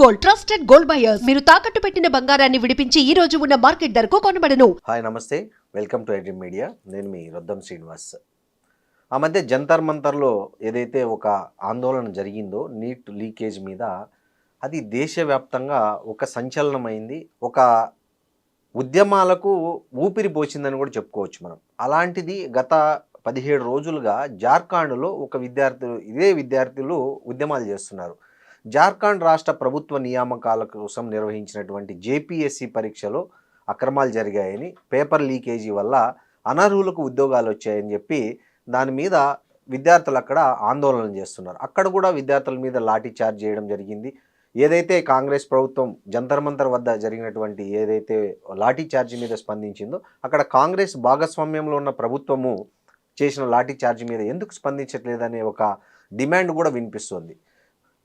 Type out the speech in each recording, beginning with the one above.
Gold trusted gold buyers మీరు తాకట్టు పెట్టిన బంగారాన్ని విడిపించి ఈ రోజు ఉన్న మార్కెట్ ధరకు కొనబడను. హాయ్ నమస్తే, వెల్కమ్ టు ఎడ్రీమ్ మీడియా. నేను మీ రొద్దం శ్రీనివాస్. ఆ మధ్య జంతర్ మంతర్లో ఏదైతే ఒక ఆందోళన జరిగిందో నీట్ లీకేజ్ మీద, అది దేశవ్యాప్తంగా ఒక సంచలనమైంది, ఒక ఉద్యమాలకు ఊపిరి పోసిందని కూడా చెప్పుకోవచ్చు మనం. అలాంటిది గత 17 రోజులుగా జార్ఖండ్లో ఇదే విద్యార్థులు ఉద్యమాలు చేస్తున్నారు. జార్ఖండ్ రాష్ట్ర ప్రభుత్వ నియామకాల కోసం నిర్వహించినటువంటి జేపీఎస్సీ పరీక్షలో అక్రమాలు జరిగాయని, పేపర్ లీకేజీ వల్ల అనర్హులకు ఉద్యోగాలు వచ్చాయని చెప్పి దాని మీద విద్యార్థులు అక్కడ ఆందోళన చేస్తున్నారు. అక్కడ కూడా విద్యార్థుల మీద లాఠీ చార్జ్ చేయడం జరిగింది. ఏదైతే కాంగ్రెస్ ప్రభుత్వం జంతర్ మంతర్ వద్ద జరిగినటువంటి ఏదైతే లాఠీ చార్జ్ మీద స్పందించిందో, అక్కడ కాంగ్రెస్ భాగస్వామ్యంలో ఉన్న ప్రభుత్వము చేసిన లాఠీ చార్జ్ మీద ఎందుకు స్పందించట్లేదనే ఒక డిమాండ్ కూడా వినిపిస్తుంది.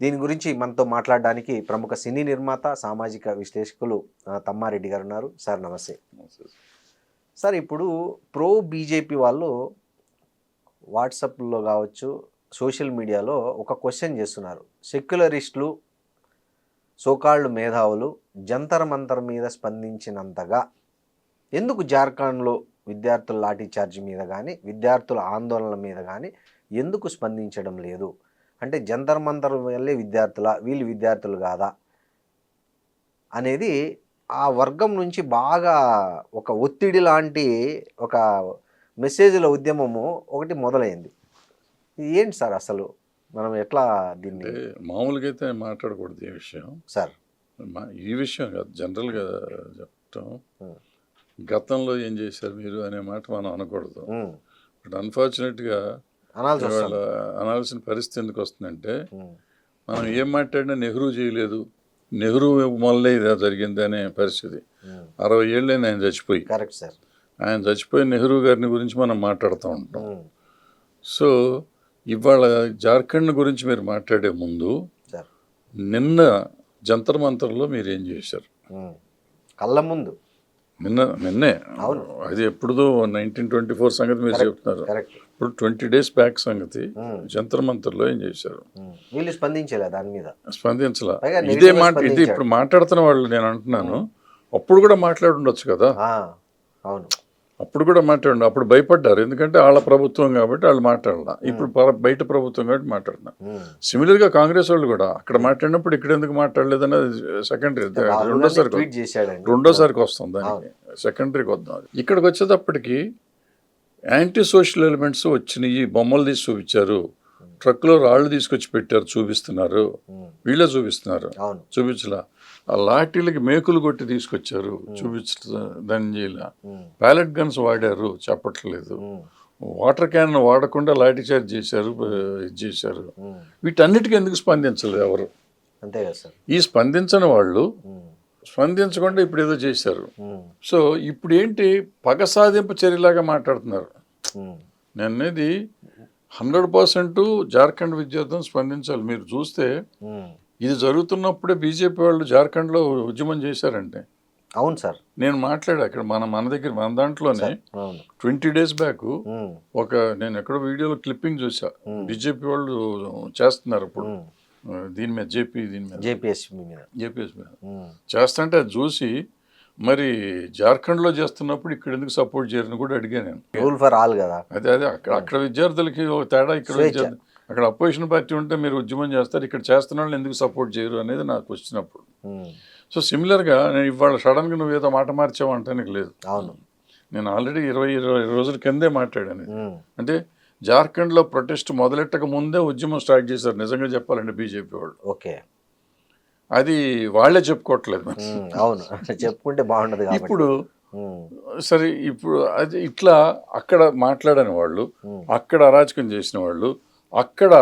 దీని గురించి మనతో మాట్లాడడానికి ప్రముఖ సినీ నిర్మాత, సామాజిక విశ్లేషకులు తమ్మారెడ్డి గారు ఉన్నారు. సార్ నమస్తే. సార్, ఇప్పుడు ప్రో బీజేపీ వాళ్ళు వాట్సాప్లో కావచ్చు, సోషల్ మీడియాలో ఒక క్వశ్చన్ చేస్తున్నారు. సెక్యులరిస్టులు, సోకాళ్ళు మేధావులు జంతర్ మంతర్ మీద స్పందించినంతగా ఎందుకు జార్ఖండ్లో విద్యార్థుల లాఠీ చార్జ్ మీద కానీ, విద్యార్థుల ఆందోళనల మీద కానీ ఎందుకు స్పందించడం లేదు? అంటే జంతర్ మంతర్ వల్లే వీళ్ళు విద్యార్థులు కాదా అనేది ఆ వర్గం నుంచి బాగా ఒక ఒత్తిడి లాంటి ఒక మెసేజ్ల ఉద్యమము ఒకటి మొదలైంది. ఏంటి సార్ అసలు మనం ఎట్లా దీన్ని? మామూలుగా అయితే మాట్లాడకూడదు ఈ విషయం సార్. ఈ విషయం కాదు, జనరల్గా చెప్తాం. గతంలో ఏం చేశారు మీరు అనే మాట మనం అనకూడదు. బట్ అన్ఫార్చునేట్గా అనాల్సిన పరిస్థితి ఎందుకు వస్తుందంటే, మనం ఏం మాట్లాడినా నెహ్రూ చేయలేదు, నెహ్రూ వల్లే ఇదే జరిగింది అనే పరిస్థితి. 60 ఏళ్ళైనా ఆయన చచ్చిపోయి. Correct sir. ఆయన చచ్చిపోయి నెహ్రూ గారిని గురించి మనం మాట్లాడుతూ ఉంటాం. సో ఇవాళ జార్ఖండ్ గురించి మీరు మాట్లాడే ముందు, నిన్న జంతర్ మంతర్లో మీరు ఏం చేశారు? కళ్ళ ముందు నిన్నే అది ఎప్పుడుదో 1924 సంగతి మీరు చెప్తున్నారు. ఇప్పుడు 20 days బ్యాక్ సంగతి జంతర్ మంతర్లో ఏం చేశారు? వీళ్ళు స్పందించలే, దాని మీద స్పందించలా. ఇదే మాట, ఇది ఇప్పుడు మాట్లాడుతున్న వాళ్ళు నేను అంటున్నాను, అప్పుడు కూడా మాట్లాడి ఉండొచ్చు కదా. అవును, అప్పుడు కూడా మాట్లాడు. అప్పుడు భయపడ్డారు, ఎందుకంటే వాళ్ళ ప్రభుత్వం కాబట్టి వాళ్ళు మాట్లాడాల. ఇప్పుడు బయట ప్రభుత్వం కాబట్టి మాట్లాడుతున్నారు. సిమిలర్గా కాంగ్రెస్ వాళ్ళు కూడా అక్కడ మాట్లాడినప్పుడు ఇక్కడ ఎందుకు మాట్లాడలేదు అనేది సెకండరీ. రెండోసారికి వస్తుంది, దానికి సెకండరీకి వద్దాం. ఇక్కడికి వచ్చేటప్పటికి యాంటీ సోషల్ ఎలిమెంట్స్ వచ్చినాయి. బొమ్మలు తీసి చూపించారు, ట్రక్లో రాళ్ళు తీసుకొచ్చి పెట్టారు, చూపిస్తున్నారు. వీళ్ళే చూపిస్తున్నారు, చూపించలా. ఆ లాఠీలకి మేకులు కొట్టి తీసుకొచ్చారు, దాన్ని చేయాల. ప్యాలెట్ గన్స్ వాడారు, చెప్పట్లేదు. వాటర్ క్యాన్ వాడకుండా లాఠీ చార్జ్ చేశారు, ఇది చేశారు. వీటన్నిటికీ ఎందుకు స్పందించలేదు ఎవరు? అంతే కదా సార్. ఈ స్పందించని వాళ్ళు స్పందించకుండా ఇప్పుడు ఏదో చేశారు. సో ఇప్పుడు ఏంటి, పగ సాధింపు చర్యలాగా మాట్లాడుతున్నారు. నేను అనేది 100% జార్ఖండ్ విద్యార్థులను స్పందించాలి. మీరు చూస్తే ఇది జరుగుతున్నప్పుడే బీజేపీ వాళ్ళు జార్ఖండ్లో ఉద్యమం చేశారంటే. అవును సార్, నేను మాట్లాడా అక్కడ మన దాంట్లోనే 20 days బ్యాక్ నేను ఎక్కడో వీడియోలో క్లిప్పింగ్ చూసా. బీజేపీ వాళ్ళు చేస్తున్నారు ఇప్పుడు దీని మీద, జేపీఎస్ మీద చేస్తుంటే అది చూసి, మరి జార్ఖండ్లో చేస్తున్నప్పుడు ఇక్కడ ఎందుకు సపోర్ట్ చేయరని కూడా అడిగాను నేను. రూల్ ఫర్ ఆల్ కదా. అదే అక్కడ విద్యార్థులకి ఒక తేడా, ఇక్కడ అక్కడ అపోజిషన్ పార్టీ ఉంటే మీరు ఉద్యమం చేస్తారు, ఇక్కడ చేస్తున్న వాళ్ళు ఎందుకు సపోర్ట్ చేయరు అనేది నాకు వచ్చినప్పుడు. సో సిమిలర్గా నేను ఇవాళ సడన్గా నువ్వు ఏదో మాట మార్చావు అంటే నీకు లేదు. అవును, నేను ఆల్రెడీ 20 రోజుల కిందే మాట్లాడాను. అంటే జార్ఖండ్లో ప్రొటెస్ట్ మొదలెట్టక ముందే ఉద్యమం స్టార్ట్ చేశారు నిజంగా చెప్పాలంటే బీజేపీ వాళ్ళు. ఓకే, అది వాళ్ళే చెప్పుకోవట్లేదు. అవును, చెప్పుకుంటే బాగుండదు. ఇప్పుడు సరే, ఇప్పుడు అది ఇట్లా అక్కడ మాట్లాడని వాళ్ళు, అక్కడ అరాచకం చేసిన వాళ్ళు, అక్కడ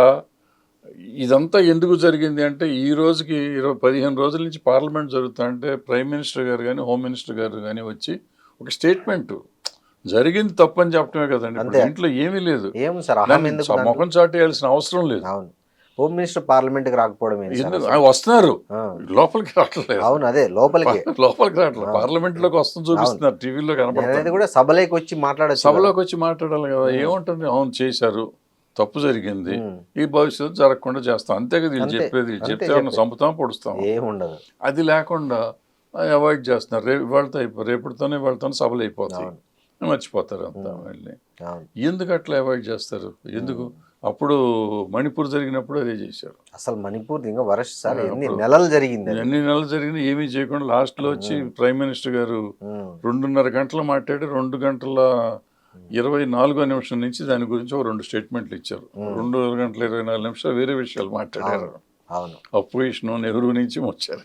ఇదంతా ఎందుకు జరిగింది అంటే, ఈ రోజుకి 15 రోజుల నుంచి పార్లమెంట్ జరుగుతుంటే ప్రైమ్ మినిస్టర్ గారు కానీ, హోమ్ మినిస్టర్ గారు కానీ వచ్చి ఒక స్టేట్మెంట్ జరిగింది తప్పని చెప్పడమే కదండి. ఇంట్లో ఏమీ లేదు, ముఖం చాటేయాల్సిన అవసరం లేదు. హోమ్ మినిస్టర్ పార్లమెంట్కి రాకపోవడం వస్తున్నారు, లోపలికి రావట్లేదు. అవును, అదే లోపలికి రావట్లేదు, పార్లమెంట్ లోకి వస్తుంది చూపిస్తున్నారు, టీవీలో కనపడుతుంది. కూడా సభలోకి వచ్చి మాట్లాడాలి, సభలోకి వచ్చి మాట్లాడాలి కదా. ఏముంటుంది, అవును చేశారు, తప్పు జరిగింది, ఉమ్. ఈ భవిష్యత్తు జరగకుండా చేస్తాం, అంతే కదా వీళ్ళు అంతే, చెప్పేది. వీళ్ళు అంతే చెప్తే ఏమన్నా చెప్పేది. చంపుతాం పొడుస్తాం, ఏముండదు. అది లేకుండా అవాయిడ్ చేస్తున్నారు. ఇవాళతో రేపటితోనే వాళ్ళతోనే సభలు అయిపోతాయి, అవును. మర్చిపోతారు అంతా వెళ్ళి. అవును. ఎందుకు అట్లా అవాయిడ్ చేస్తారు? ఎందుకు? అప్పుడు మణిపూర్ జరిగినప్పుడు అదే చేశారు. అసలు మణిపూర్ ఇంకా వరస్ట్ సార్, ఎన్ని అప్పుడు నెలలు జరిగింది అది. ఎన్ని నెలలు జరిగినా ఏమీ చేయకుండా లాస్ట్లో వచ్చి ప్రైమ్ మినిస్టర్ గారు ఉమ్. 2:30 గంటలు మాట్లాడి 2 గంటల 24వ నిమిషం నుంచి దాని గురించి ఒక 2 స్టేట్మెంట్లు ఇచ్చారు. 2 గంటల 24 నిమిషాలు వేరే విషయాలు మాట్లాడారు. అవును. అపోజిషన్ నెహ్రూ నుంచి వచ్చారు.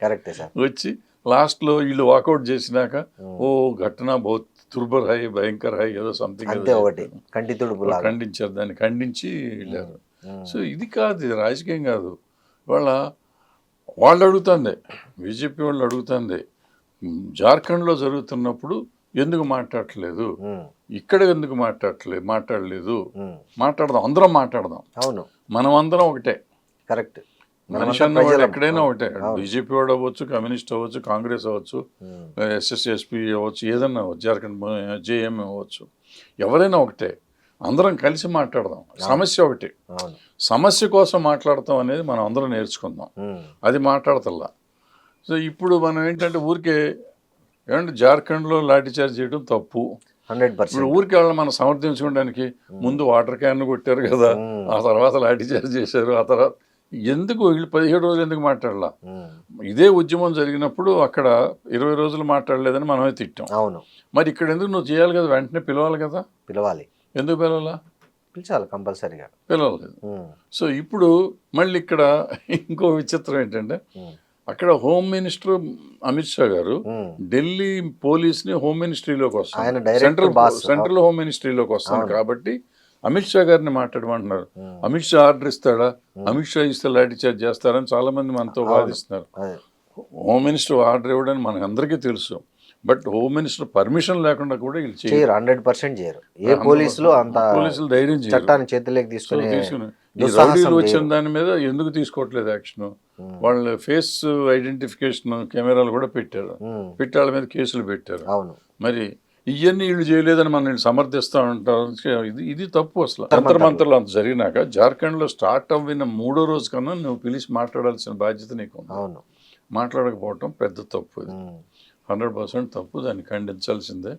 కరెక్టే సార్. వచ్చి లాస్ట్లో వీళ్ళు వాకౌట్ చేసినాక ఓ ఘటన బహుత్ దుర్భర్ హై, భయంకర్ హై, ఏదో సంథింగ్ అంతే, ఒకటి కంటి తుడుపు లాగా. ఖండించారు, దాన్ని ఖండించి వెళ్ళారు. సో ఇది కాదు, ఇది రాజకీయం కాదు. వాళ్ళు అడుగుతుంది, బీజేపీ వాళ్ళు అడుగుతుంది, జార్ఖండ్లో జరుగుతున్నప్పుడు ఎందుకు మాట్లాడట్లేదు, ఇక్కడ ఎందుకు మాట్లాడలేదు, మాట్లాడదాం, అందరం మాట్లాడదాం. అవును, మనం అందరం ఒకటే. కరెక్ట్. మనిషి అన్నవాడు ఎక్కడైనా ఒకటే. బీజేపీ వాడు అవ్వచ్చు, కమ్యూనిస్ట్ అవ్వచ్చు, కాంగ్రెస్ అవ్వచ్చు, ఎస్ఎస్ఎస్పి అవ్వచ్చు, ఏదన్నా అవ్వచ్చు, జార్ఖండ్ జేఎం అవ్వచ్చు, ఎవరైనా ఒకటే. అందరం కలిసి మాట్లాడదాం. సమస్య ఒకటి, సమస్య కోసం మాట్లాడతాం అనేది మనం అందరం నేర్చుకుందాం. అది మాట్లాడతల్లా. సో ఇప్పుడు మనం ఏంటంటే ఊరికే ఏమంటే జార్ఖండ్లో లాఠీచార్జ్ చేయడం తప్పు. 100%. ఇప్పుడు ఊరికి వాళ్ళని మనం సమర్థించుకోవడానికి ముందు వాటర్ క్యాన్ కొట్టారు కదా, ఆ తర్వాత లాఠీచార్జ్ చేశారు, ఆ తర్వాత ఎందుకు వీళ్ళు 17 రోజులు ఎందుకు మాట్లాడలా? ఇదే ఉద్యమం జరిగినప్పుడు అక్కడ 20 రోజులు మాట్లాడలేదని మనమే తిట్టాం. అవును. మరి ఇక్కడ ఎందుకు నువ్వు చేయాలి కదా, వెంటనే పిలవాలి కదా. పిలవాలి. ఎందుకు పిలవాలా? పిలిచాలి కంపల్సరీగా. పిలవలేదు. సో ఇప్పుడు మళ్ళీ ఇక్కడ ఇంకో విచిత్రం ఏంటంటే, అక్కడ హోమ్ మినిస్టర్ అమిత్ షా గారు ఢిల్లీ పోలీస్ని హోమ్ మినిస్ట్రీలోకి వస్తారు, సెంట్రల్ హోమ్ మినిస్ట్రీలోకి వస్తాను కాబట్టి అమిత్ షా గారిని మాట్లాడమంటున్నారు. అమిత్ షా ఆర్డర్ ఇస్తాడా? అమిత్ షా ఇస్తే లాఠీచార్జ్ చేస్తారని చాలా మంది మనతో వాదిస్తున్నారు. హోమ్ మినిస్టర్ ఆర్డర్ ఇవ్వడానికి మనకు అందరికీ తెలుసు, బట్ హోమ్ మినిస్టర్ పర్మిషన్ లేకుండా కూడా వీళ్ళు చేయరు. 100% చేయరు. ఏ పోలీసులు అంత పోలీసులు ధైర్యం చేయరు. చట్టాన్ని చేతిలోకి తీసుకుని ఈ రౌడీలు వచ్చిన దాని మీద ఎందుకు తీసుకోవట్లేదు యాక్షన్? వాళ్ళ ఫేస్ ఐడెంటిఫికేషన్ కెమెరాలు కూడా పెట్టారు, పెట్టి వాళ్ళ మీద కేసులు పెట్టారు. అవును. మరి ఇవన్నీ వీళ్ళు చేయలేదని మనం వీళ్ళు సమర్థిస్తూ ఉంటారు. ఇది తప్పు. అసలు అంతర్మంతర్లు అంత జరిగినాక జార్ఖండ్లో స్టార్ట్ అవ్విన 3వ రోజు కన్నా నువ్వు పిలిచి మాట్లాడాల్సిన బాధ్యత నీకు ఉంది. అవును. మాట్లాడకపోవటం పెద్ద తప్పు. ఇది 100% తప్పు, దాన్ని ఖండించాల్సిందే.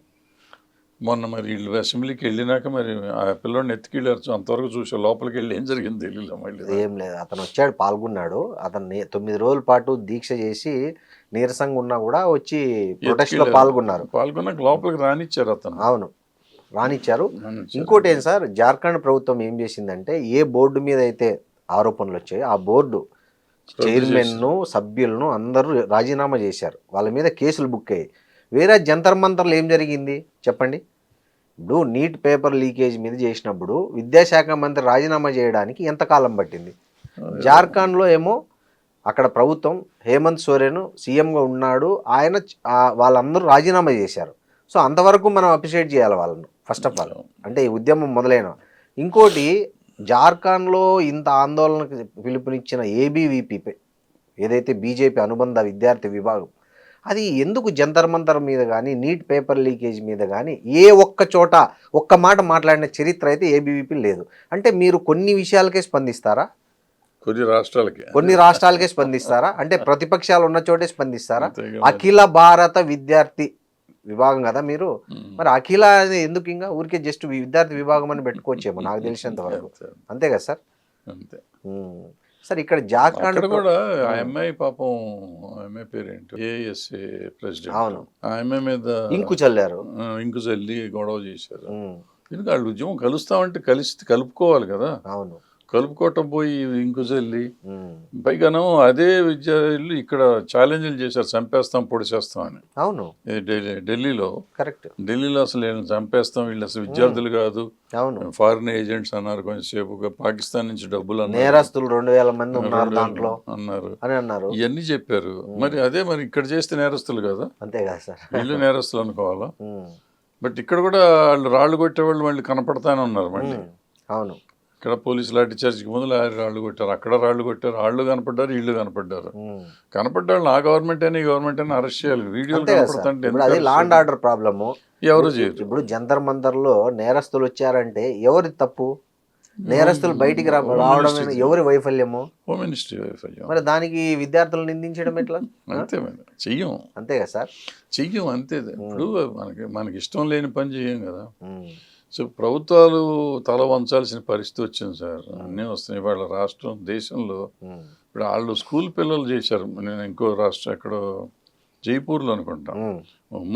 మొన్న మరి వీళ్ళు అసెంబ్లీకి వెళ్ళినాక మరి ఆ పిల్లోడిని ఎత్తుకెళ్ళారు, అంతవరకు చూసా. లోపలికి వెళ్ళి ఏం జరిగింది తెలియదు. మళ్ళీ ఏం లేదు, అతను వచ్చాడు, పాల్గొన్నాడు. అతను 9 రోజుల పాటు దీక్ష చేసి నీరసంగా ఉన్నా కూడా వచ్చి ప్రొటెస్ట్లో పాల్గొన్నాక లోపలికి రానిచ్చారు అతను. అవును, రానిచ్చారు. ఇంకోటి ఏం సార్, జార్ఖండ్ ప్రభుత్వం ఏం చేసిందంటే, ఏ బోర్డు మీద అయితే ఆరోపణలు వచ్చాయో ఆ బోర్డు చైర్మన్ను, సభ్యులను అందరూ రాజీనామా చేశారు. వాళ్ళ మీద కేసులు బుక్ అయ్యాయి. వేరే జంతర్ మంతర్లు ఏం జరిగింది చెప్పండి? ఇప్పుడు నీట్ పేపర్ లీకేజ్ మీద చేసినప్పుడు విద్యాశాఖ మంత్రి రాజీనామా చేయడానికి ఎంతకాలం పట్టింది? జార్ఖండ్లో ఏమో అక్కడ ప్రభుత్వం హేమంత్ సోరెన్ సీఎంగా ఉన్నాడు, ఆయన వాళ్ళందరూ రాజీనామా చేశారు. సో అంతవరకు మనం అప్రిషియేట్ చేయాలి వాళ్ళను ఫస్ట్ ఆఫ్ ఆల్, అంటే ఈ ఉద్యమం మొదలైన. ఇంకోటి, జార్ఖండ్లో ఇంత ఆందోళనకు పిలుపునిచ్చిన ఏబీవీపీ ఏదైతే బీజేపీ అనుబంధ విద్యార్థి విభాగం, అది ఎందుకు జంతర్ మంతర్ మీద కానీ నీట్ పేపర్ లీకేజ్ మీద కానీ ఏ ఒక్క చోట ఒక్క మాట మాట్లాడిన చరిత్ర అయితే ఏబీవీపీ లేదు. అంటే మీరు కొన్ని విషయాలకే స్పందిస్తారా? కొన్ని రాష్ట్రాలకే స్పందిస్తారా? అంటే ప్రతిపక్షాలు ఉన్న చోటే స్పందిస్తారా? అఖిల భారత విద్యార్థి విభాగం కదా మీరు, మరి అఖిల ఎందుకు ఇంకా ఊరికే జస్ట్ విద్యార్థి విభాగం అని పెట్టుకోవచ్చేమో నాకు తెలిసినంత వరకు. అంతే కదా సార్? సార్ ఇక్కడ జార్ఖండ్ కూడా ఆ అమ్మాయి పాపం, అమ్మాయి పేరేంటి, ఏఎస్ఏ ప్రెసిడెంట్. అవును, ఆ అమ్మాయి మీద ఇంకు చల్లారు, ఇంకు చల్లి గొడవ చేశారు. ఎందుకంటే వాళ్ళు ఉద్యమం కలుస్తామంటే కలుపుకోవాలి కదా. అవును, కలుపుకోవటం పోయి ఇంకు చల్లి, పైగాను అదే విద్యార్థులు ఇక్కడ ఛాలెంజ్లు చేశారు, చంపేస్తాం పొడిచేస్తాం అని. అవును, ఢిల్లీలో. కరెక్ట్. ఢిల్లీలో అసలు వీళ్ళని చంపేస్తాం, వీళ్ళు అసలు విద్యార్థులు కాదు, అవును, ఫారిన్ ఏజెంట్స్ అన్నారు. కొంచెంసేపు పాకిస్తాన్ నుంచి డబ్బులు అన్నారు, నేరస్తులు 2000 మంది ఉన్నారు దాంట్లో అన్నారు, ఇవన్నీ చెప్పారు. మరి అదే మరి ఇక్కడ చేస్తే నేరస్తులు కదా. అంతే కదా సార్, వీళ్ళు నేరస్తులు అనుకోవాలా? బట్ ఇక్కడ కూడా వాళ్ళు రాళ్ళు కొట్టేవాళ్ళు మళ్ళీ కనపడతానే ఉన్నారు మళ్ళీ. అవును, ఇక్కడ పోలీసు లాఠీ చార్జ్కి ముందు రాళ్ళు కొట్టారు, అక్కడ రాళ్ళు కొట్టారు, వాళ్ళు కనపడ్డారు, వీళ్ళు కనపడ్డారు. కనపడ్డాళ్ళు ఆ గవర్నమెంట్ అయినా ఈ గవర్నమెంట్ అయినా అరెస్ట్ చేయాలి. వీడియోలు కనపడుతుంటే లా అండ్ ఆర్డర్ ప్రాబ్లము ఎవరు చేయరు. ఇప్పుడు జంతర్ మంతర్లో నేరస్తులు వచ్చారంటే ఎవరి తప్పు? నేరస్తులు బయటికి రావడం ఎవరి వైఫల్యము? హోమ్ మినిస్ట్రీ వైఫల్యం. మరి దానికి విద్యార్థులు నిందించడం ఎట్లా? అంతే చెయ్యం, అంతే కదా సార్, చెయ్యం అంతే. ఇప్పుడు మనకి ఇష్టం లేని పని చెయ్యం కదా. సో ప్రభుత్వాలు తల వంచాల్సిన పరిస్థితి వచ్చింది సార్. అన్నీ వస్తున్నాయి వాళ్ళ రాష్ట్రం దేశంలో. ఇప్పుడు వాళ్ళు స్కూల్ పిల్లలు చేశారు. నేను ఇంకో రాష్ట్రం ఎక్కడో జైపూర్లో అనుకుంటా,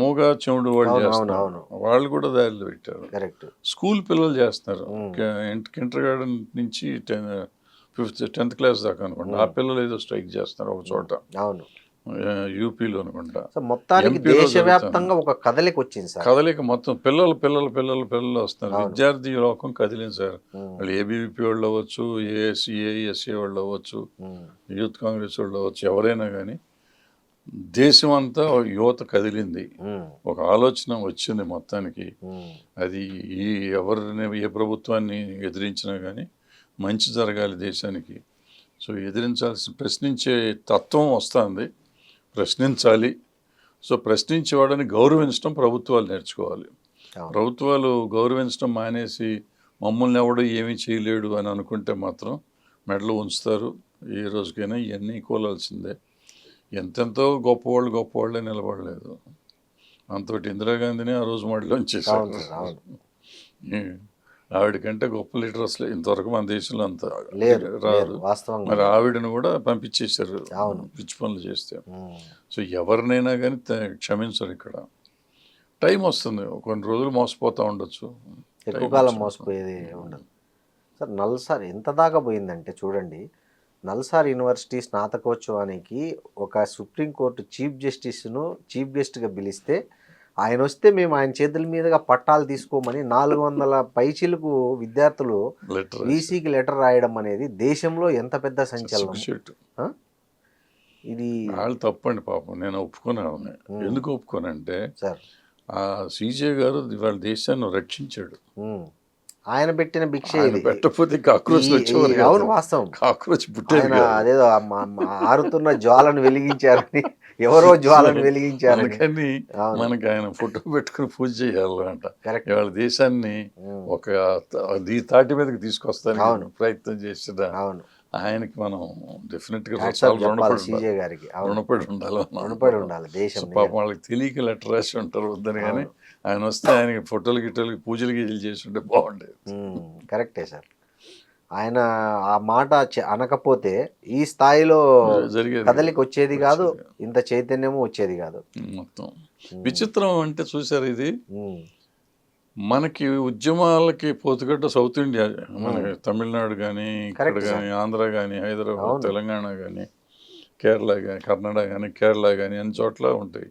మూగా చెవుడు వాళ్ళు చేస్తున్నారు, వాళ్ళు కూడా దారిలో పెట్టారు. కరెక్ట్. స్కూల్ పిల్లలు చేస్తున్నారు, కిండర్ గార్డెన్ నుంచి 10th క్లాస్ దాకా అనుకుంటా. ఆ పిల్లలు ఏదో స్ట్రైక్ చేస్తున్నారు ఒక చోట, అవును, యూపీలో అనుకుంటా. మొత్తానికి దేశవ్యాప్తంగా ఒక కదలిక వచ్చింది సార్. కదలిక మొత్తం పిల్లలు వస్తున్నారు. విద్యార్థి లోకం కదిలింది సార్. వాళ్ళు ఏబీవీపీ వాళ్ళు అవ్వచ్చు, ఏఎస్సీ వాళ్ళు అవ్వచ్చు, యూత్ కాంగ్రెస్ వాళ్ళు అవ్వచ్చు, ఎవరైనా కానీ దేశం అంతా యువత కదిలింది. ఒక ఆలోచన వచ్చింది మొత్తానికి. అది ఎవరిని ఏ ప్రభుత్వాన్ని ఎదిరించినా కానీ మంచి జరగాలి దేశానికి. సో ప్రశ్నించే తత్వం వస్తుంది, ప్రశ్నించాలి. సో ప్రశ్నించేవాడని గౌరవించడం ప్రభుత్వాలు నేర్చుకోవాలి. ప్రభుత్వాలు గౌరవించడం మానేసి మమ్మల్ని ఎవడు ఏమీ చేయలేడు అని అనుకుంటే మాత్రం మెడలు ఉంచుతారు. ఏ రోజుకైనా ఇవన్నీ కూలాల్సిందే. ఎంతెంతో గొప్పవాళ్ళే నిలబడలేదు. అంతటి ఇందిరాగాంధీని ఆ రోజు మడిలో ఉంచేసారు. ఆవిడకంటే గొప్ప లీడర్స్ ఇంతవరకు మన దేశంలో అంత రాదు. మరి ఆవిడను కూడా పంపించేశారు పిచ్చి పనులు చేస్తే. సో ఎవరినైనా కానీ క్షమించరు. ఇక్కడ టైం వస్తుంది, కొన్ని రోజులు మోసపోతూ ఉండొచ్చు, ఎక్కువ కాలం మోసపోయేది ఉండదు సార్. నల్సార్ ఎంత దాకా పోయిందంటే చూడండి, నల్సార్ యూనివర్సిటీ స్నాతకోత్సవానికి ఒక సుప్రీంకోర్టు చీఫ్ జస్టిస్ను చీఫ్ గెస్ట్గా పిలిస్తే ఆయన వస్తే మేము ఆయన చేతుల మీదుగా పట్టాలు తీసుకోమని 400 పైచిలకు విద్యార్థులు వీసీకి లెటర్ రాయడం అనేది దేశంలో ఎంత పెద్ద సంచలనం. ఇది వాళ్ళు తప్పండి పాపం. నేను ఒప్పుకున్నాను. ఎందుకు ఒప్పుకోనంటే సార్, ఆ సీజే గారు వాళ్ళ దేశాన్ని రక్షించాడు. ఆయన పెట్టిన భిక్ష పెట్టకపోతే కాక్రోచ్ వచ్చేవారు. అవును, వాస్తవం. కాక్రోచ్ పుట్టారు, అదేదో ఆరుతున్న జ్వాలను వెలిగించారని, ఎవరో జ్వాలను వెలిగించారు. అందుకని మనకి ఆయన ఫోటో పెట్టుకుని పూజ చేయాలంట. ఇవాళ దేశాన్ని ఒక తాటి మీదకి తీసుకొస్తాను ప్రయత్నం చేసిన ఆయనకి మనం డెఫినెట్ గా రుణపడి ఉండాలి. పాపం వాళ్ళకి తెలియక లెటర్ రాసి ఉంటారు వద్దని, కానీ ఆయన వస్తే ఆయనకి ఫోటోలు గిట్టోలకి పూజలు గీజలు చేసి ఉంటే బాగుండేది. కరెక్టే సార్. ఆయన ఆ మాట అనకపోతే ఈ స్థాయిలో కదలికి వచ్చేది కాదు, ఇంత చైతన్యము వచ్చేది కాదు. మొత్తం విచిత్రం అంటే చూసారు, ఇది మనకి ఉద్యమాలకి పోతుగడ్డ సౌత్ ఇండియా. మనకి తమిళనాడు కానీ, ఇక్కడ కానీ, ఆంధ్ర కానీ, హైదరాబాద్, తెలంగాణ కానీ, కేరళ కానీ, కర్ణాటక కానీ, కేరళ కానీ అన్ని చోట్ల ఉంటాయి.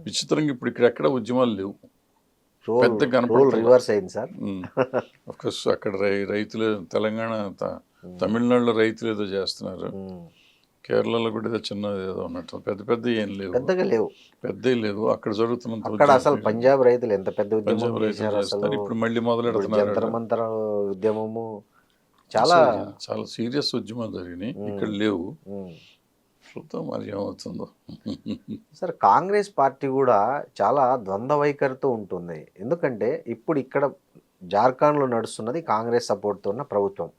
విచిత్రంగా ఇప్పుడు ఇక్కడ ఎక్కడ ఉద్యమాలు లేవు, పెద్ద కనపడుతుంది సార్. అఫ్కోర్స్ అక్కడ రైతులు, తెలంగాణ తమిళనాడులో రైతులు ఏదో చేస్తున్నారు, కేరళలో కూడా ఏదో చిన్నది ఏదో ఉన్నట్టు, పెద్ద ఏం లేవు, పెద్దవి లేవు. అక్కడ జరుగుతున్న అసలు పంజాబ్ రైతులు ఎంత పెద్ద ఉద్యమం చేస్తారు. ఇప్పుడు మళ్ళీ మొదలెడుతున్నారు ఉద్యమము. చాలా సీరియస్ ఉద్యమాలు జరిగినాయి, ఇక్కడ లేవు. చూద్దాం మరి ఏమవుతుందో. సార్, కాంగ్రెస్ పార్టీ కూడా చాలా ద్వంద్వ వైఖరితో ఉంటుంది. ఎందుకంటే ఇప్పుడు ఇక్కడ జార్ఖండ్లో నడుస్తున్నది కాంగ్రెస్ సపోర్ట్తో ఉన్న ప్రభుత్వం.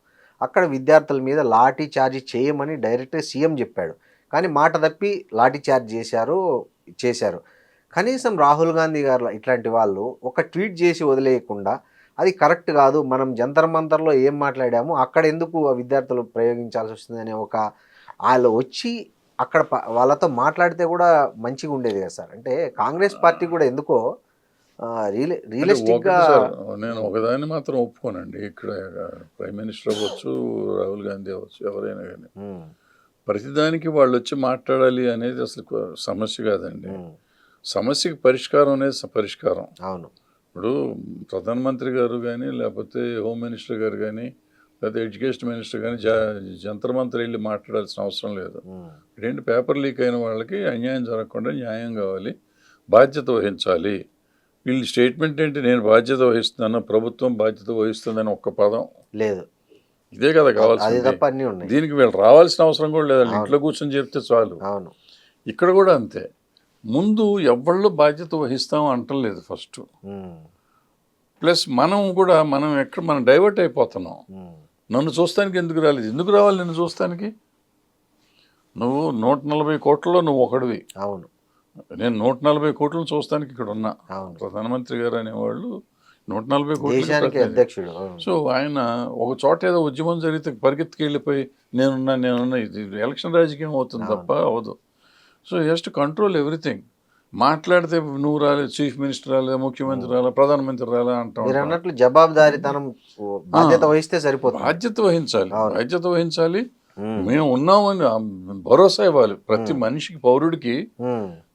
అక్కడ విద్యార్థుల మీద లాఠీ చార్జ్ చేయమని డైరెక్ట్గా సీఎం చెప్పాడు, కానీ మాట తప్పి లాఠీ చార్జ్ చేశారు. కనీసం రాహుల్ గాంధీ గారు ఇట్లాంటి వాళ్ళు ఒక ట్వీట్ చేసి వదిలేయకుండా అది కరెక్ట్ కాదు, మనం జంతర్ మంతర్లో ఏం మాట్లాడాము అక్కడ ఎందుకు విద్యార్థులు ప్రయోగించాల్సి వస్తుంది అనే ఒక వాళ్ళు వచ్చి అక్కడ వాళ్ళతో మాట్లాడితే కూడా మంచిగా ఉండేది కదా సార్. అంటే కాంగ్రెస్ పార్టీ కూడా ఎందుకో రియలిస్టిక్గా. నేను ఒకదాన్ని మాత్రం ఒప్పుకోనండి, ఇక్కడ ప్రైమ్ మినిస్టర్ అవ్వచ్చు, రాహుల్ గాంధీ అవ్వచ్చు, ఎవరైనా కానీ ప్రతిదానికి వాళ్ళు వచ్చి మాట్లాడాలి అనేది అసలు సమస్య కాదండి. సమస్యకి పరిష్కారం అనేది పరిష్కారం. అవును. ఇప్పుడు ప్రధానమంత్రి గారు కానీ, లేకపోతే హోమ్ మినిస్టర్ గారు కానీ, లేకపోతే ఎడ్యుకేషన్ మినిస్టర్ కానీ జంతర్ మంతర్ వెళ్ళి మాట్లాడాల్సిన అవసరం లేదు. ఇదేంటి, పేపర్ లీక్ అయిన వాళ్ళకి అన్యాయం జరగకుండా న్యాయం కావాలి, బాధ్యత వహించాలి. వీళ్ళు స్టేట్మెంట్ ఏంటి, నేను బాధ్యత వహిస్తున్నాను, ప్రభుత్వం బాధ్యత వహిస్తుందని ఒక్క పదం లేదు. ఇదే కదా కావాల్సింది. దీనికి వీళ్ళు రావాల్సిన అవసరం కూడా లేదు, ఇంట్లో కూర్చొని చెప్తే చాలు. ఇక్కడ కూడా అంతే, ముందు ఎవళ్ళు బాధ్యత వహిస్తాం అంటలేదు ఫస్ట్. ప్లస్ మనం ఎక్కడ మనం డైవర్ట్ అయిపోతున్నాం. నన్ను చూస్తానికి ఎందుకు రాలేదు? ఎందుకు రావాలి నిన్ను చూస్తానికి? నువ్వు 140 కోట్లలో నువ్వు ఒకడివి. అవును. నేను 140 కోట్లను చూస్తానికి ఇక్కడ ఉన్నా. అవును. ప్రధానమంత్రి గారు అనేవాళ్ళు 140 కోట్లకి దేశానికి ప్రతినిధి. అధ్యక్షుడు. అవును. సో ఆయన ఒక చోట ఏదో ఉద్యమం జరిగితే పరిగెత్తుకు వెళ్ళిపోయి నేనున్నా ఇది ఎలక్షన్ రాజకీయం అవుతుంది తప్ప అవదు. So has to control everything. మాట్లాడితే నువ్వు రాలేదు, చీఫ్ మినిస్టర్ రాలేదు, ముఖ్యమంత్రి రాలే, ప్రధానమంత్రి రాలే మీరు అంటాం. అన్నట్లు జవాబుదారీతనం బాధ్యత వహిస్తే సరిపోతుంది. బాధ్యత వహించాలి, అవును. బాధ్యత వహించాలి. మేము ఉన్నామని భరోసా ఇవ్వాలి ప్రతి మనిషికి, పౌరుడికి.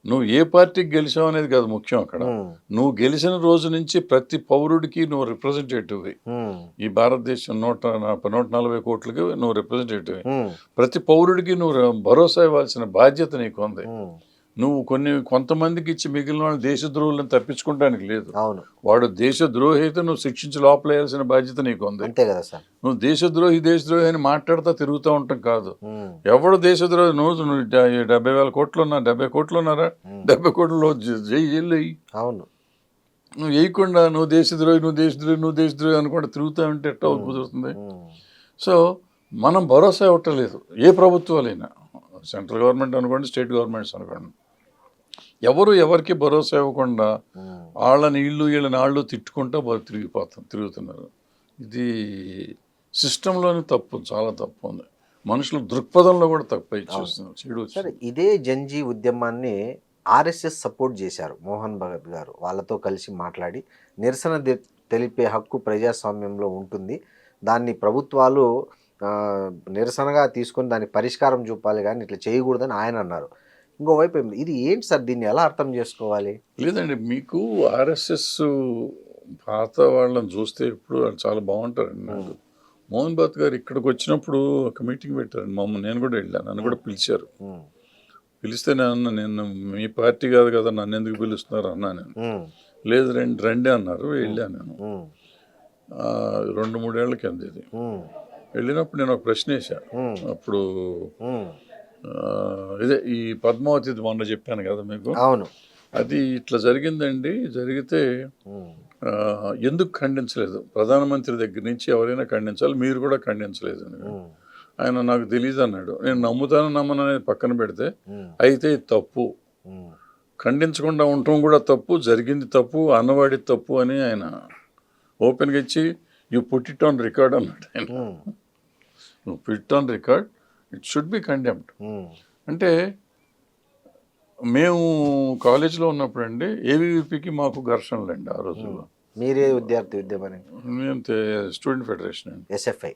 నువ్వు ఏ పార్టీకి గెలిచావు అనేది కాదు ముఖ్యం అక్కడ. నువ్వు గెలిచిన రోజు నుంచి ప్రతి పౌరుడికి నువ్వు రిప్రజెంటేటివ్. ఈ భారతదేశం 140 కోట్లకి నువ్వు రిప్రజెంటేటివ్. ప్రతి పౌరుడికి నువ్వు భరోసా ఇవ్వాల్సిన బాధ్యత నీకు ఉంది. నువ్వు కొంతమందికి ఇచ్చి మిగిలిన వాళ్ళు దేశద్రోహులను తప్పించుకోవడానికి లేదు. అవును. వాడు దేశద్రోహి అయితే నువ్వు శిక్షించి లోపలేయాల్సిన బాధ్యత నీకు ఉంది. అంతే కదా సార్. నువ్వు దేశద్రోహి అని మాట్లాడుతూ తిరుగుతూ ఉంటాం కాదు. ఎవడు దేశద్రోహి? నువ్వు 70,000 కోట్లు ఉన్నా, 70 కోట్లు ఉన్నారా? 70 కోట్లలో జైలు అయ్యి. అవును. నువ్వు వేయకుండా నువ్వు దేశద్రోహి అనుకుంటే తిరుగుతూ ఉంటే ఎట్లా కుదురుతుంది? సో మనం భరోసా ఇవ్వట్లేదు ఏ ప్రభుత్వాలైనా, సెంట్రల్ గవర్నమెంట్ అనుకోండి, స్టేట్ గవర్నమెంట్స్ అనుకోండి. ఎవరికి భరోసా ఇవ్వకుండా వాళ్ళని వీళ్ళని వాళ్ళు తిట్టుకుంటూ తిరుగుతున్నారు. ఇది సిస్టంలోనే తప్పు, చాలా తప్పు ఉంది. మనుషుల దృక్పథంలో కూడా తప్పు ఇచ్చేస్తున్నారు. సరే, ఇదే జంజీ ఉద్యమాన్ని ఆర్ఎస్ఎస్ సపోర్ట్ చేశారు. మోహన్ భగత్ గారు వాళ్ళతో కలిసి మాట్లాడి నిరసన తెలిపే హక్కు ప్రజాస్వామ్యంలో ఉంటుంది, దాన్ని ప్రభుత్వాలు నిరసనగా తీసుకొని దాని పరిష్కారం చూపాలి కానీ ఇట్లా చేయకూడదని ఆయన అన్నారు. ఇంకోవైపు ఇది ఏంటి సార్, దీన్ని ఎలా అర్థం చేసుకోవాలి? లేదండి, మీకు ఆర్ఎస్ఎస్ పాత వాళ్ళని చూస్తే ఇప్పుడు వాళ్ళు చాలా బాగుంటారండి. నాకు మోహన్ భగత్ గారు ఇక్కడికి వచ్చినప్పుడు ఒక మీటింగ్ పెట్టారండి మమ్మల్ని. నేను కూడా వెళ్ళాను, నన్ను కూడా పిలిచారు. పిలిస్తే నేను మీ పార్టీ కాదు కదా, నన్ను ఎందుకు పిలుస్తున్నారు అన్నా. నేను లేదు రండి అన్నారు. వెళ్ళాను నేను 2-3 ఏళ్ల కింద. ఇది వెళ్ళినప్పుడు నేను ఒక ప్రశ్న వేశాను. అప్పుడు ఇదే ఈ పద్మావతి మొన్న చెప్పాను కదా మీకు. అవును. అది ఇట్లా జరిగిందండి. జరిగితే ఎందుకు ఖండించలేదు? ప్రధానమంత్రి దగ్గర నుంచి ఎవరైనా ఖండించాలి, మీరు కూడా ఖండించలేదు అని. ఆయన నాకు తెలియదు అన్నాడు. నేను నమ్మను అనేది పక్కన పెడితే, అయితే తప్పు, ఖండించకుండా ఉండటం కూడా తప్పు, జరిగింది తప్పు, అన్నవాడి తప్పు అని ఆయన ఓపెన్గా ఇచ్చి you put it on record అన్నాడు. ఆయన నువ్వు put on record, it should be condemned. అంటే మేము కాలేజీలో ఉన్నప్పుడు అండి ఏబీవీపీకి మాకు ఘర్షణలండి ఆ రోజుల్లో. మీరే విద్యార్థి ఉద్యమం? మేము స్టూడెంట్ ఫెడరేషన్ అండి. ఎస్ఎఫ్ఐ.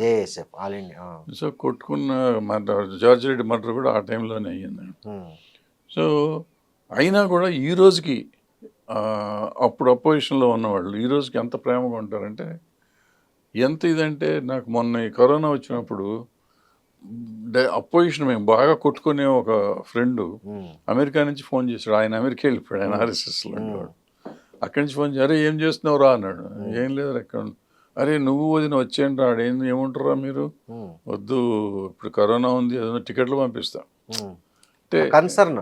ASF all India. సో కొట్టుకున్న జార్జ్ రెడ్డి మర్డర్ కూడా ఆ టైంలోనే అయ్యింది. సో అయినా కూడా ఈ రోజుకి అప్పుడు అపోజిషన్లో ఉన్నవాళ్ళు ఈ రోజుకి ఎంత ప్రేమగా ఉంటారంటే, ఎంత ఇదంటే, నాకు మొన్న ఈ కరోనా వచ్చినప్పుడు అపోజిషన్ మేము బాగా కొట్టుకునే ఒక ఫ్రెండు అమెరికా నుంచి ఫోన్ చేశాడు. ఆయన అమెరికా వెళ్ళిపోయాడు, ఆయన ఆర్ఎస్ఎస్లో ఉండేవాడు. అక్కడి నుంచి ఫోన్ చేసి, అరే ఏం చేస్తున్నావు రా అన్నాడు. ఏం లేదు ఎక్కడ. అరే నువ్వు వదిన వచ్చేయండి రా. ఏముంటారా మీరు, వద్దు ఇప్పుడు కరోనా ఉంది, ఏదైనా టికెట్లు పంపిస్తాం అంటే కన్సర్న్.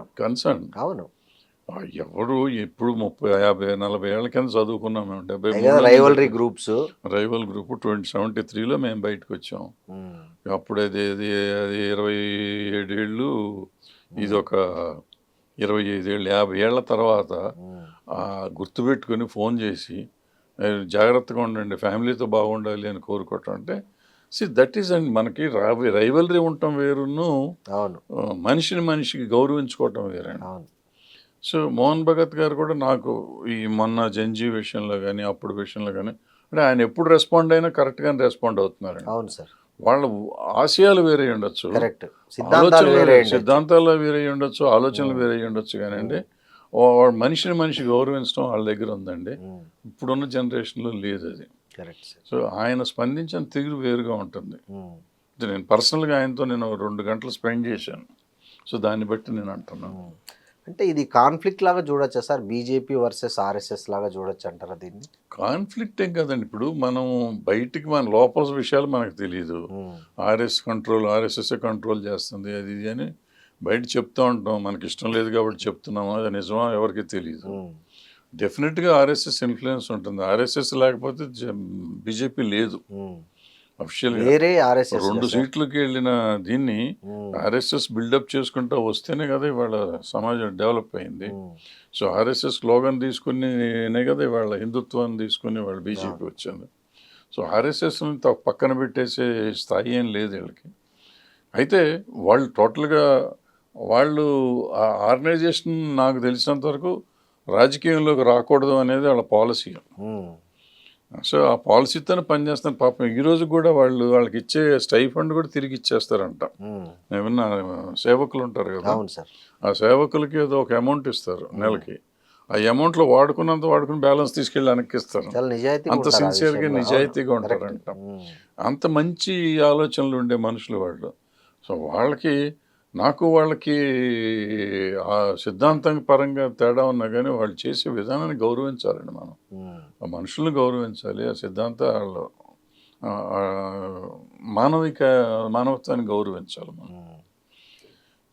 అవును. ఎవరు ఎప్పుడు 30-50-40 ఏళ్ల కింద చదువుకున్నాం మేము. 73 గ్రూప్స్, రైవల్ గ్రూప్ 73లో మేము బయటకు వచ్చాం. అప్పుడు అది 27 ఏళ్ళు, ఇది ఒక 25 ఏళ్ళు, 50 ఏళ్ల తర్వాత గుర్తుపెట్టుకుని ఫోన్ చేసి జాగ్రత్తగా ఉండండి, ఫ్యామిలీతో బాగుండాలి అని కోరుకోవటం అంటే దట్ ఈస్ అండ్ మనకి రైవలరీ ఉండటం వేరును, మనిషికి గౌరవించుకోవటం వేరండి. సో మోహన్ భగత్ గారు కూడా నాకు ఈ మొన్న జంజీ విషయంలో కానీ అప్పుడు విషయంలో కానీ అంటే ఆయన ఎప్పుడు రెస్పాండ్ అయినా కరెక్ట్గానే రెస్పాండ్ అవుతున్నారండి. అవును సార్. వాళ్ళ ఆశయాలు వేరే ఉండొచ్చు, సిద్ధాంతాలు వేరే ఉండొచ్చు, ఆలోచనలు వేరే ఉండొచ్చు, కానీ అండి మనిషి గౌరవించడం వాళ్ళ దగ్గర ఉందండి. ఇప్పుడున్న జనరేషన్లో లేదు అది. సో ఆయన స్పందించిన తీరు వేరుగా ఉంటుంది. నేను పర్సనల్గా ఆయనతో నేను 2 గంటలు స్పెండ్ చేశాను. సో దాన్ని బట్టి నేను అంటున్నాను. అంటే ఇది కాన్ఫ్లిక్ట్ లాగా చూడొచ్చా సార్? బీజేపీ వర్సెస్ ఆర్ఎస్ఎస్ లాగా చూడొచ్చు అంటారా దీన్ని? కాన్ఫ్లిక్ట్ ఏం కదండి. ఇప్పుడు మనం బయటికి మన లోపల విషయాలు మనకు తెలియదు. ఆర్ఎస్ఎస్ కంట్రోల్ చేస్తుంది అది ఇది అని బయట చెప్తూ ఉంటాం. మనకి ఇష్టం లేదు కాబట్టి చెప్తున్నాము, అది నిజమా ఎవరికి తెలియదు. డెఫినెట్గా ఆర్ఎస్ఎస్ ఇన్ఫ్లుయెన్స్ ఉంటుంది. ఆర్ఎస్ఎస్ లేకపోతే బీజేపీ లేదు అఫీషియల్గా. వేరే ఆర్ఎస్ఎస్ 2 సీట్లకి వెళ్ళిన దీన్ని ఆర్ఎస్ఎస్ బిల్డప్ చేసుకుంటూ వస్తేనే కదా ఇవాళ సమాజం డెవలప్ అయింది. సో ఆర్ఎస్ఎస్ స్లోగన్ తీసుకునే కదా ఇవాళ హిందుత్వాన్ని తీసుకుని వాళ్ళు బీజేపీ వచ్చింది. సో ఆర్ఎస్ఎస్ని పక్కన పెట్టేసే స్థాయి ఏం లేదు వీళ్ళకి. అయితే వాళ్ళు టోటల్గా వాళ్ళు ఆ ఆర్గనైజేషన్ నాకు తెలిసినంత వరకు రాజకీయంలోకి రాకూడదు అనేది వాళ్ళ పాలసీ. సో ఆ పాలసీతోనే పనిచేస్తున్నారు. పాపం ఈరోజు కూడా వాళ్ళకి ఇచ్చే స్టైఫండ్ కూడా తిరిగి ఇచ్చేస్తారంట. ఏమన్నా సేవకులు ఉంటారు కదా, అవును సార్, ఆ సేవకులకి ఏదో ఒక అమౌంట్ ఇస్తారు నెలకి. ఆ అమౌంట్లో వాడుకుని బ్యాలెన్స్ తీసుకెళ్ళి వెనక్కిస్తారు. చాలా నిజాయితీ అంత సిన్సియర్గా నిజాయితీగా ఉంటారంట. అంత మంచి ఆలోచనలు ఉండే మనుషులు వాళ్ళు. సో వాళ్ళకి ఆ సిద్ధాంతం పరంగా తేడా ఉన్నా కానీ వాళ్ళు చేసే విధానాన్ని గౌరవించాలండి. మనం ఆ మనుషుల్ని గౌరవించాలి, ఆ సిద్ధాంతాలు మానవత్వాన్ని గౌరవించాలి మనం.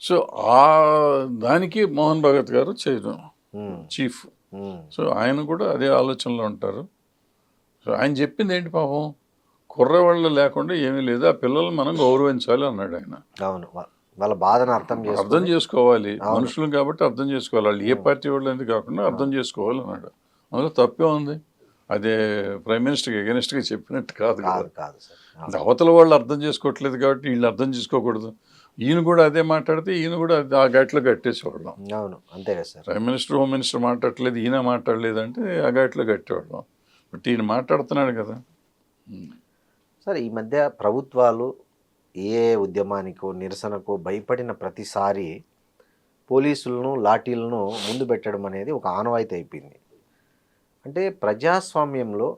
సో ఆ దానికి మోహన్ భగత్ గారు చేయడం చీఫ్. సో ఆయన కూడా అదే ఆలోచనలో ఉంటారు. సో ఆయన చెప్పింది ఏంటి, పాపం కుర్రవాళ్ళు లేకుండా ఏమీ లేదు, ఆ పిల్లల్ని మనం గౌరవించాలి అన్నాడు ఆయన. అవును, వాళ్ళ బాధను అర్థం చేసుకోవాలి, మనుషులు కాబట్టి అర్థం చేసుకోవాలి, వాళ్ళు ఏ పార్టీ వాళ్ళు అనేది కాకుండా అర్థం చేసుకోవాలి అన్నాడు. అందులో తప్పే ఉంది. అదే ప్రైమ్ మినిస్టర్కి ఎగెనిస్ట్గా చెప్పినట్టు కాదు కదా. అవతల వాళ్ళు అర్థం చేసుకోవట్లేదు కాబట్టి వీళ్ళు అర్థం చేసుకోకూడదు. ఈయన కూడా అదే మాట్లాడితే ఈయన కూడా ఆ ఘాట్లో కట్టేసేవాళ్ళం. అవును, అంతే కదా sir. Prime minister, home minister మాట్లాడట్లేదు, ఈయన మాట్లాడలేదు అంటే ఆ ఘాట్లో కట్టేవాళ్ళం. బట్ ఈయన మాట్లాడుతున్నాడు కదా సార్. ఈ మధ్య ప్రభుత్వాలు ఏ ఉద్యమానికో నిరసనకో భయపడిన ప్రతిసారి పోలీసులను లాఠీలను ముందు పెట్టడం అనేది ఒక ఆనవాయితీ అయిపోయింది. అంటే ప్రజాస్వామ్యంలో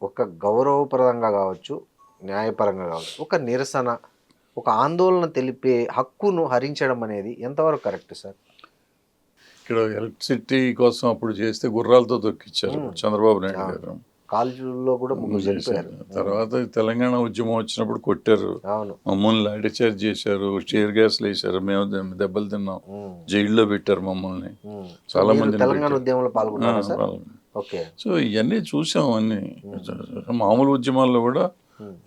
ఒక గౌరవప్రదంగా కావచ్చు, న్యాయపరంగా కావచ్చు, ఒక నిరసన, ఒక ఆందోళన తెలిపే హక్కును హరించడం అనేది ఎంతవరకు కరెక్ట్ సార్? ఇక్కడ ఎలక్ట్రిసిటీ కోసం అప్పుడు చేస్తే గుర్రాలతో తొక్కిచ్చారు చంద్రబాబు నాయుడు గారు. కాల్జుల్లో కూడా ముగ్గురు చనిపోయారు. తర్వాత తెలంగాణ ఉద్యమం వచ్చినప్పుడు కొట్టారు, మమ్మల్ని లాఠీ చార్జ్ చేశారు, స్టీర్ గ్యాస్లు వేసారు, మేము దెబ్బలు తిన్నాం, జైల్లో పెట్టారు మమ్మల్ని, చాలా మంది తెలంగాణ ఉద్యమంలో పాల్గొన్నారు. సో ఇవన్నీ చూసాం. అన్ని మామూలు ఉద్యమాల్లో కూడా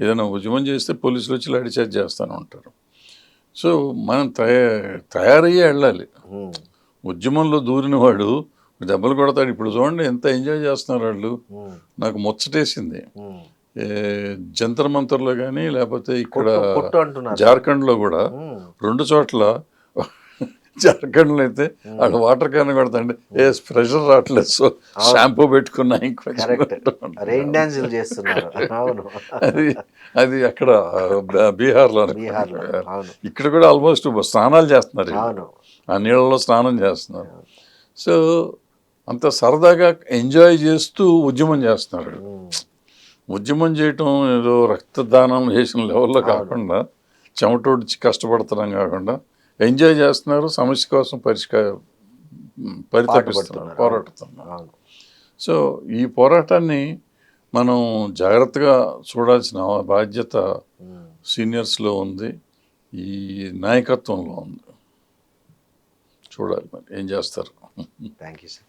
ఏదైనా ఉద్యమం చేస్తే పోలీసులు వచ్చి లాఠీ చార్జ్ చేస్తూనే ఉంటారు. సో మనం తయారయ్యే వెళ్ళాలి. ఉద్యమంలో దూరిన వాడు దెబ్బలు కొడతాడు. ఇప్పుడు చూడండి ఎంత ఎంజాయ్ చేస్తున్నారు వాళ్ళు. నాకు ముచ్చటేసింది. జంతర్ మంతర్లో కానీ లేకపోతే ఇక్కడ జార్ఖండ్లో కూడా 2 చోట్ల జార్ఖండ్లో అయితే అక్కడ వాటర్ క్యాన్ కొడతాండి, ఏ ప్రెషర్ రావట్లేదు, సో షాంపూ పెట్టుకున్నా అది అక్కడ బీహార్లో. ఇక్కడ కూడా ఆల్మోస్ట్ స్నానాలు చేస్తున్నారు, ఆ నీళ్ళలో స్నానం చేస్తున్నారు. సో అంత సరదాగా ఎంజాయ్ చేస్తూ ఉద్యమం చేస్తున్నారు. ఉద్యమం చేయటం ఏదో రక్తదానం చేసిన లెవెల్లో కాకుండా, చెమటోడ్చి కష్టపడుతున్నాం కాకుండా ఎంజాయ్ చేస్తున్నారు, సమస్య కోసం పరితపిస్తున్నారు, పోరాడుతున్నారు. సో ఈ పోరాటాన్ని మనం జాగ్రత్తగా చూడాల్సిన బాధ్యత సీనియర్స్లో ఉంది, ఈ నాయకత్వంలో ఉంది. చూడాలి మరి ఏం చేస్తారు. Thank you sir.